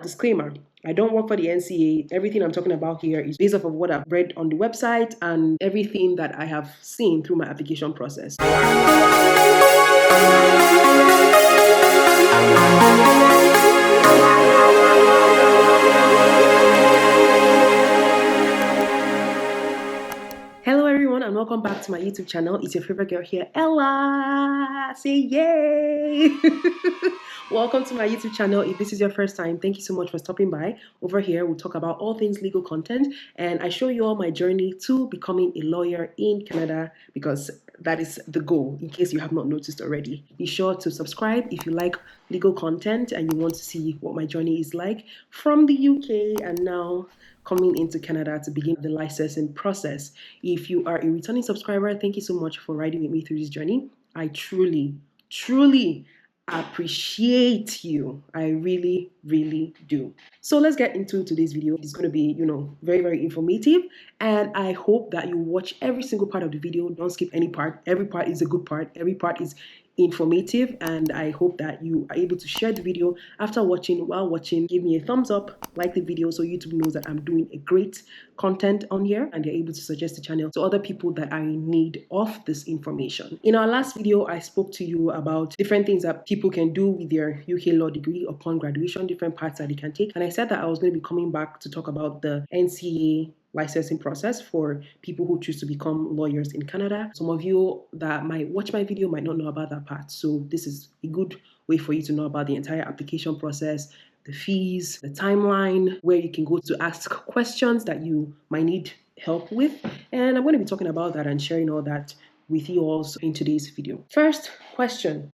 Disclaimer, I don't work for the NCA. Everything I'm talking about here is based off of what I've read on the website and everything that I have seen through my application process. Hello everyone and welcome back to my YouTube channel. It's your favorite girl here, Ella. Say yay! Welcome to my YouTube channel. If this is your first time, thank you so much for stopping by. Over here, we'll talk about all things legal content and I show you all my journey to becoming a lawyer in Canada because that is the goal, in case you have not noticed already. Be sure to subscribe if you like legal content and you want to see what my journey is like from the UK and now coming into Canada to begin the licensing process. If you are a returning subscriber, thank you so much for riding with me through this journey. I truly appreciate you. I really do. So let's get into today's video. It's going to be, very informative, and I hope that you watch every single part of the video. Don't skip any part. Every part is a good part. Every part is informative, and I hope that you are able to share the video after watching. While watching, give me a thumbs up, like the video, so YouTube knows that I'm doing a great content on here and they're able to suggest the channel to other people that are in need of this information. In our last video, I spoke to you about different things that people can do with their UK law degree upon graduation, different paths that they can take, and I said that I was going to be coming back to talk about the NCA licensing process for people who choose to become lawyers in Canada. Some of you that might watch my video might not know about that part, so this is a good way for you to know about the entire application process, the fees, the timeline, where you can go to ask questions that you might need help with. And I'm going to be talking about that and sharing all that with you also in today's video. First question.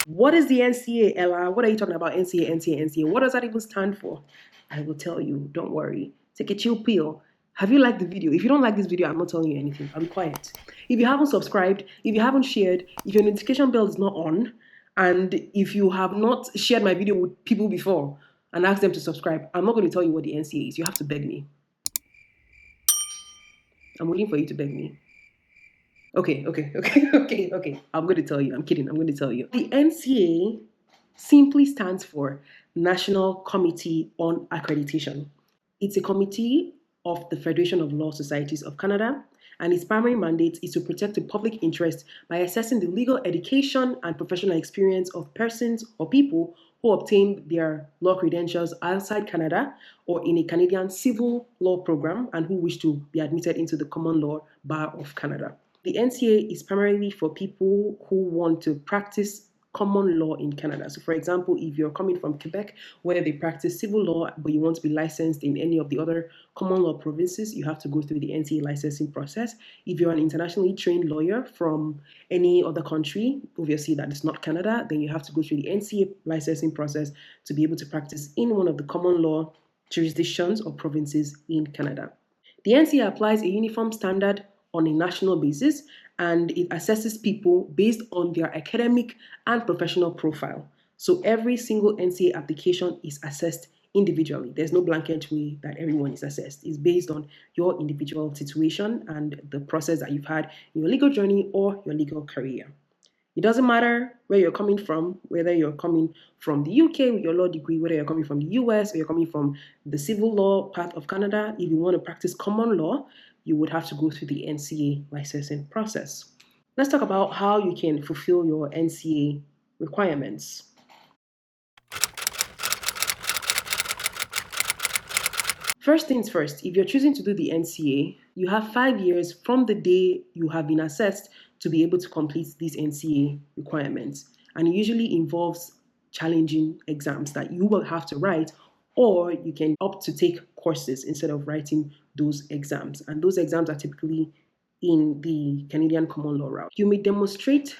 What is the NCA, Ella? What are you talking about? NCA? What does that even stand for? I will tell you. Don't worry. Take a chill pill. Have you liked the video? If you don't like this video, I'm not telling you anything. I'll be quiet. If you haven't subscribed, if you haven't shared, if your notification bell is not on, and if you have not shared my video with people before and asked them to subscribe, I'm not going to tell you what the NCA is. You have to beg me. I'm waiting for you to beg me. Okay. I'm going to tell you. I'm kidding. I'm going to tell you. The NCA simply stands for National Committee on Accreditation. It's a committee of the Federation of Law Societies of Canada, and its primary mandate is to protect the public interest by assessing the legal education and professional experience of persons or people who obtain their law credentials outside Canada or in a Canadian civil law program and who wish to be admitted into the common law bar of Canada. The NCA is primarily for people who want to practice common law in Canada. So for example, if you're coming from Quebec where they practice civil law but you want to be licensed in any of the other common law provinces, you have to go through the NCA licensing process. If you're an internationally trained lawyer from any other country, obviously that is not Canada, then you have to go through the NCA licensing process to be able to practice in one of the common law jurisdictions or provinces in Canada. The NCA applies a uniform standard on a national basis, and it assesses people based on their academic and professional profile. So every single NCA application is assessed individually. There's no blanket way that everyone is assessed. It's based on your individual situation and the process that you've had in your legal journey or your legal career. It doesn't matter where you're coming from, whether you're coming from the UK with your law degree, whether you're coming from the US or you're coming from the civil law part of Canada. If you want to practice common law, you would have to go through the NCA licensing process. Let's talk about how you can fulfill your NCA requirements. First things first, if you're choosing to do the NCA, you have 5 years from the day you have been assessed to be able to complete these NCA requirements. And it usually involves challenging exams that you will have to write, or you can opt to take courses instead of writing those exams. And those exams are typically in the Canadian common law route. You may demonstrate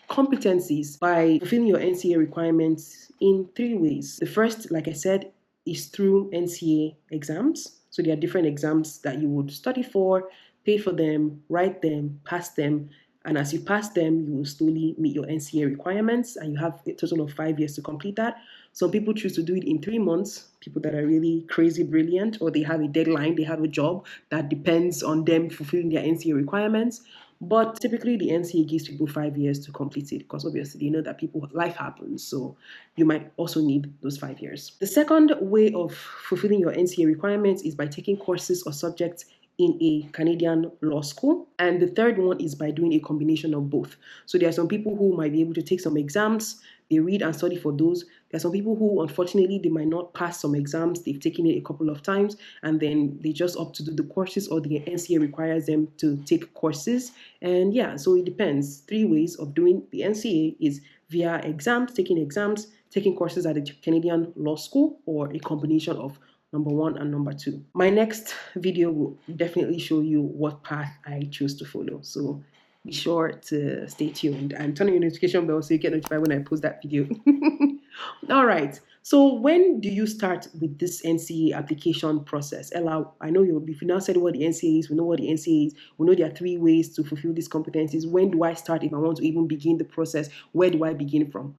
competencies by fulfilling your NCA requirements in 3 ways. The first, like I said, is through NCA exams. So there are different exams that you would study for, pay for them, write them, pass them, and as you pass them, you will slowly meet your NCA requirements, and you have a total of 5 years to complete that. Some people choose to do it in 3 months, people that are really crazy brilliant, or they have a deadline, they have a job that depends on them fulfilling their NCA requirements. But typically, the NCA gives people 5 years to complete it because obviously they know that life happens. So you might also need those 5 years. The second way of fulfilling your NCA requirements is by taking courses or subjects in a Canadian law school. And the third one is by doing a combination of both. So there are some people who might be able to take some exams, they read and study for those. There are some people who, unfortunately, they might not pass some exams. They've taken it a couple of times, and then they just opt to do the courses, or the NCA requires them to take courses. And yeah, so it depends. 3 ways of doing the NCA is via exams, taking courses at a Canadian law school, or a combination of number 1 and number 2. My next video will definitely show you what path I choose to follow. So be sure to stay tuned and turn on your notification bell so you get notified when I post that video. All right. So when do you start with this NCA application process? Ella, I know if you now said what the NCA is, we know what the NCA is, we know there are 3 ways to fulfill these competencies. When do I start if I want to even begin the process? Where do I begin from?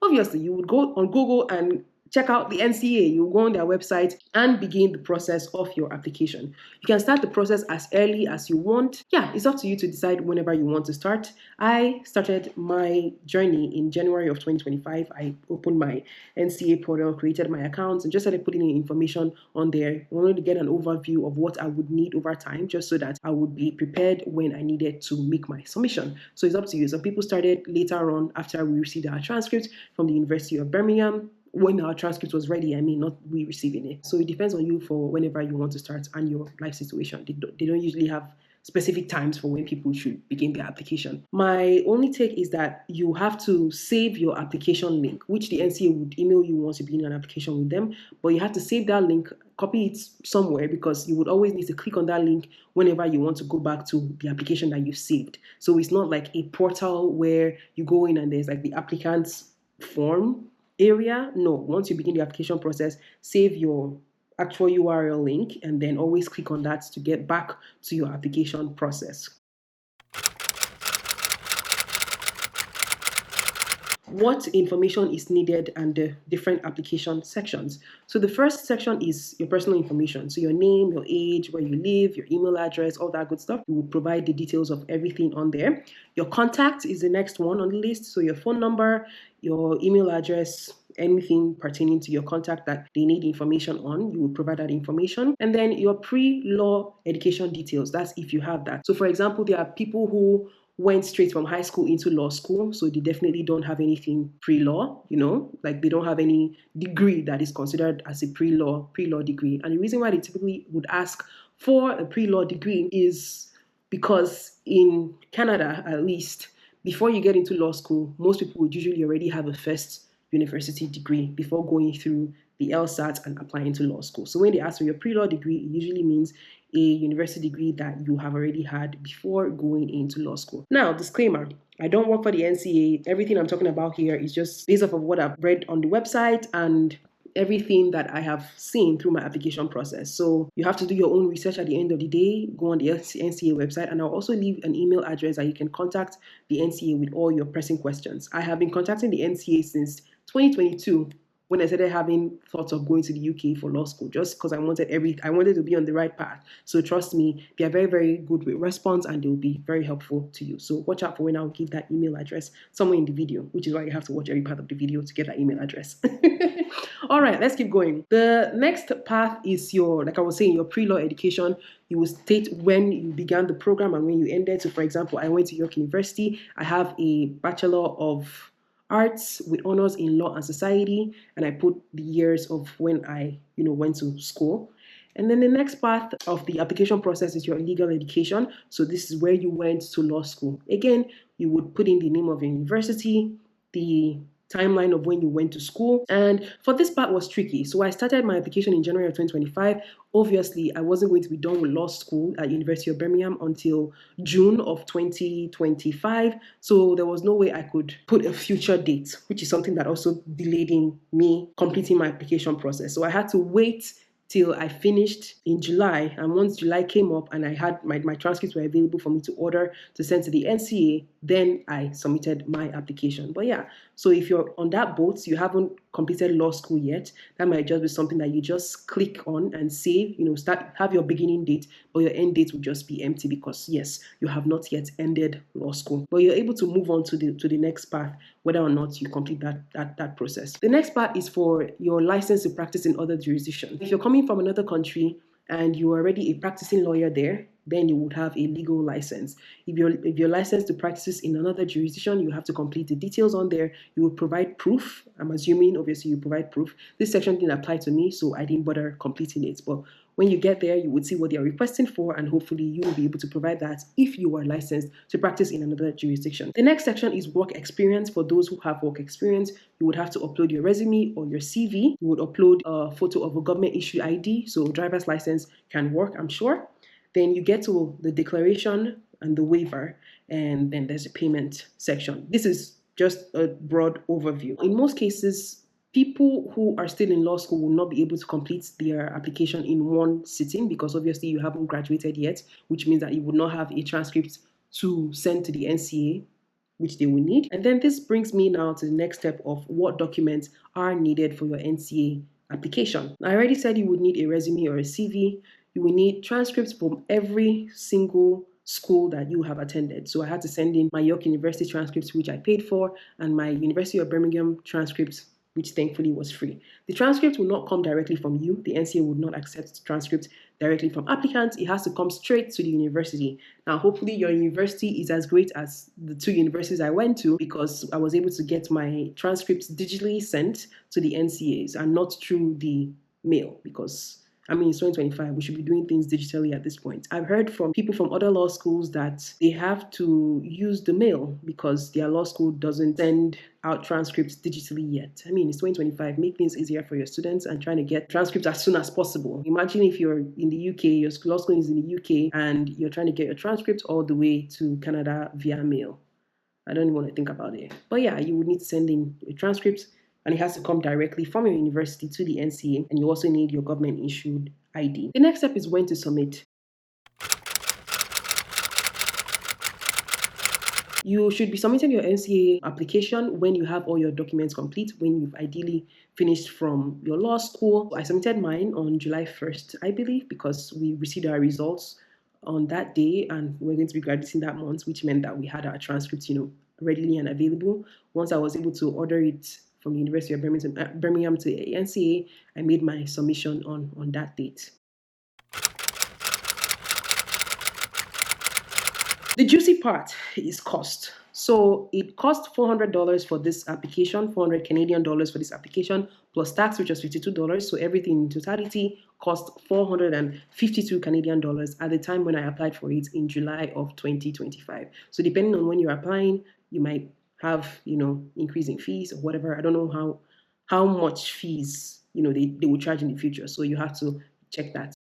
Obviously, you would go on Google and check out the NCA. You go on their website and begin the process of your application. You can start the process as early as you want. Yeah, it's up to you to decide whenever you want to start. I started my journey in January of 2025. I opened my NCA portal, created my accounts, and just started putting in information on there. I wanted to get an overview of what I would need over time, just so that I would be prepared when I needed to make my submission. So it's up to you. Some people started later on after we received our transcript from the University of Birmingham. When our transcript was ready, not we receiving it. So it depends on you for whenever you want to start and your life situation. They don't usually have specific times for when people should begin their application. My only take is that you have to save your application link, which the NCA would email you once you begin an application with them. But you have to save that link, copy it somewhere, because you would always need to click on that link whenever you want to go back to the application that you saved. So it's not like a portal where you go in and there's like the applicant's form area. No, once you begin the application process, save your actual URL link and then always click on that to get back to your application process. What information is needed and the different application sections. So the first section is your personal information. So your name, your age, where you live, your email address, all that good stuff. You will provide the details of everything on there. Your contact is the next one on the list. So your phone number, your email address, anything pertaining to your contact that they need information on, you will provide that information. And then your pre-law education details, that's if you have that. So for example, there are people who went straight from high school into law school, so they definitely don't have anything pre-law, like they don't have any degree that is considered as a pre-law degree. And the reason why they typically would ask for a pre-law degree is because in Canada, at least, before you get into law school, most people would usually already have a first university degree before going through the LSAT and applying to law school. So when they ask for your pre-law degree, it usually means a university degree that you have already had before going into law school. Now, disclaimer, I don't work for the NCA. Everything I'm talking about here is just based off of what I've read on the website and everything that I have seen through my application process. So you have to do your own research at the end of the day. Go on the NCA website, and I'll also leave an email address that you can contact the NCA with all your pressing questions. I have been contacting the NCA since 2022 when I started having thoughts of going to the UK for law school, just because I wanted to be on the right path. So trust me, they are very, very good with response and they'll be very helpful to you. So watch out for when I'll give that email address somewhere in the video, which is why you have to watch every part of the video to get that email address. All right, let's keep going. The next path is like I was saying, your pre-law education. You will state when you began the program and when you ended. So for example, I went to York University. I have a Bachelor of Arts with honors in law and society, and I put the years of when I went to school. And then the next part of the application process is your legal education. So this is where you went to law school. Again, you would put in the name of your university, the timeline of when you went to school. And for this part was tricky. So I started my application in January of 2025. Obviously, I wasn't going to be done with law school at University of Birmingham until June of 2025. So there was no way I could put a future date, which is something that also delayed in me completing my application process. So I had to wait till I finished in July. And once July came up and I had my transcripts were available for me to order to send to the NCA, then I submitted my application. But yeah, so if you're on that boat, you haven't completed law school yet, that might just be something that you just click on and save, have your beginning date, but your end date will just be empty because yes, you have not yet ended law school. But you're able to move on to the next path, whether or not you complete that process. The next part is for your license to practice in other jurisdictions. If you're coming from another country and you're already a practicing lawyer there, then you would have a legal license. If you're licensed to practice in another jurisdiction, you have to complete the details on there. You will provide proof. I'm assuming, obviously, you provide proof. This section didn't apply to me, so I didn't bother completing it. But when you get there, you would see what they are requesting for, and hopefully you will be able to provide that if you are licensed to practice in another jurisdiction. The next section is work experience. For those who have work experience, you would have to upload your resume or your CV. You would upload a photo of a government issue ID, so driver's license can work, I'm sure. Then you get to the declaration and the waiver, and then there's a payment section. This is just a broad overview. In most cases, people who are still in law school will not be able to complete their application in one sitting because obviously you haven't graduated yet, which means that you would not have a transcript to send to the NCA, which they will need. And then this brings me now to the next step of what documents are needed for your NCA application. I already said you would need a resume or a CV. You will need transcripts from every single school that you have attended. So I had to send in my York University transcripts, which I paid for, and my University of Birmingham transcripts, which thankfully was free. The transcript will not come directly from you. The NCA would not accept transcripts directly from applicants. It has to come straight to the university. Now, hopefully your university is as great as the two universities I went to, because I was able to get my transcripts digitally sent to the NCAs and not through the mail, because it's 2025. We should be doing things digitally at this point. I've heard from people from other law schools that they have to use the mail because their law school doesn't send out transcripts digitally yet. It's 2025. Make things easier for your students and trying to get transcripts as soon as possible. Imagine if you're in the UK, your law school is in the UK, and you're trying to get your transcripts all the way to Canada via mail. I don't even want to think about it. But yeah, you would need to send in your transcripts, and it has to come directly from your university to the NCA, and you also need your government issued ID. The next step is when to submit. You should be submitting your NCA application when you have all your documents complete, when you've ideally finished from your law school. I submitted mine on July 1st, I believe, because we received our results on that day and we're going to be graduating that month, which meant that we had our transcripts, readily and available. Once I was able to order it from the University of Birmingham to NCA, I made my submission on that date. The juicy part is cost. So it cost $400 for this application, 400 Canadian dollars for this application, plus tax, which was $52. So everything in totality cost 452 Canadian dollars at the time when I applied for it in July of 2025. So depending on when you're applying, you might have, increasing fees or whatever. I don't know how much fees, they will charge in the future. So you have to check that.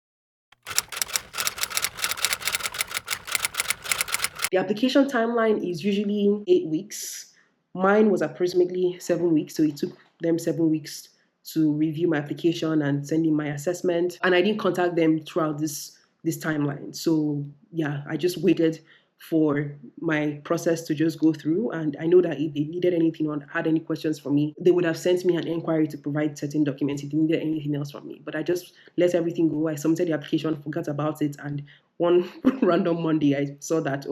The application timeline is usually 8 weeks. Mine was approximately 7 weeks, so it took them 7 weeks to review my application and send in my assessment. And I didn't contact them throughout this timeline. So yeah, I just waited for my process to just go through. And I know that if they needed anything or had any questions for me, they would have sent me an inquiry to provide certain documents if they needed anything else from me. But I just let everything go. I submitted the application, forgot about it. And one random Monday, I saw that,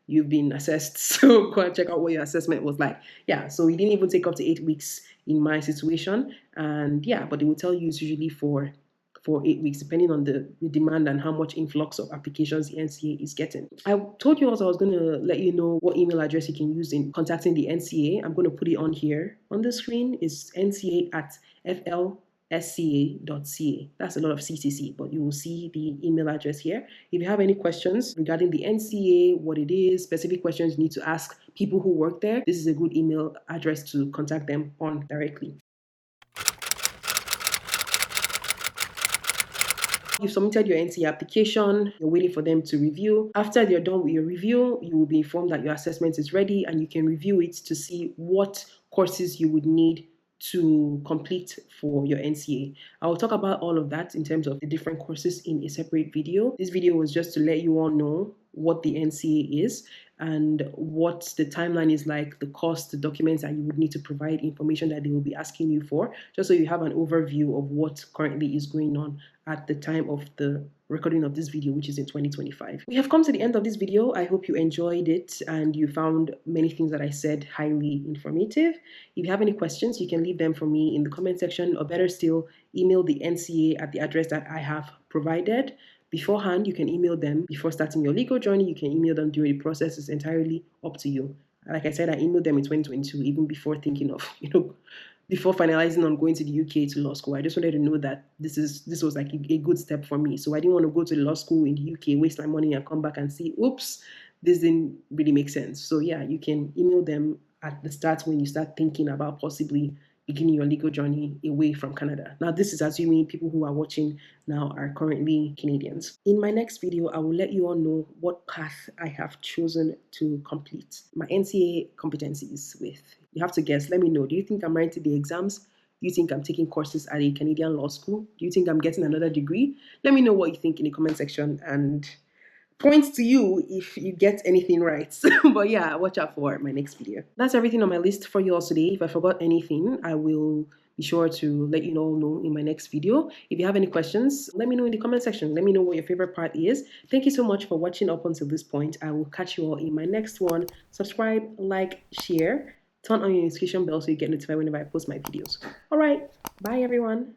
you've been assessed. So go and check out what your assessment was like. Yeah, so it didn't even take up to 8 weeks in my situation. And yeah, but they will tell you it's usually for 8 weeks, depending on the demand and how much influx of applications the NCA is getting. I told you also I was going to let you know what email address you can use in contacting the NCA. I'm going to put it on here on the screen. It's nca@fl.ca. That's a lot of CCC, but you will see the email address here. If you have any questions regarding the NCA, what it is, specific questions you need to ask people who work there, this is a good email address to contact them on directly. You've submitted your NCA application, you're waiting for them to review. After they're done with your review, you will be informed that your assessment is ready and you can review it to see what courses you would need to complete for your NCA. I will talk about all of that in terms of the different courses in a separate video. This video was just to let you all know what the NCA is and what the timeline is like, the cost, the documents that you would need to provide, information that they will be asking you for, just so you have an overview of what currently is going on at the time of the recording of this video, which is in 2025. We have come to the end of this video. I hope you enjoyed it and you found many things that I said highly informative. If you have any questions, you can leave them for me in the comment section, or better still, email the NCA at the address that I have provided. Beforehand, you can email them before starting your legal journey. You can email them during the process. It's entirely up to you. Like I said, I emailed them in 2022, even before thinking of, before finalizing on going to the UK to law school. I just wanted to know that this was like a good step for me. So I didn't want to go to the law school in the UK, waste my money, and come back and see, oops, this didn't really make sense. So yeah, you can email them at the start when you start thinking about possibly beginning your legal journey away from Canada. Now, this is assuming people who are watching now are currently Canadians. In my next video, I will let you all know what path I have chosen to complete my NCA competencies with. You have to guess. Let me know. Do you think I'm writing the exams? Do you think I'm taking courses at a Canadian law school? Do you think I'm getting another degree? Let me know what you think in the comment section, and points to you if you get anything right. But yeah, watch out for my next video. That's everything on my list for you all today. If I forgot anything, I will be sure to let you all know in my next video. If you have any questions, let me know in the comment section. Let me know what your favorite part is. Thank you so much for watching up until this point. I will catch you all in my next one. Subscribe, like, share, turn on your notification bell so you get notified whenever I post my videos. All right, bye everyone.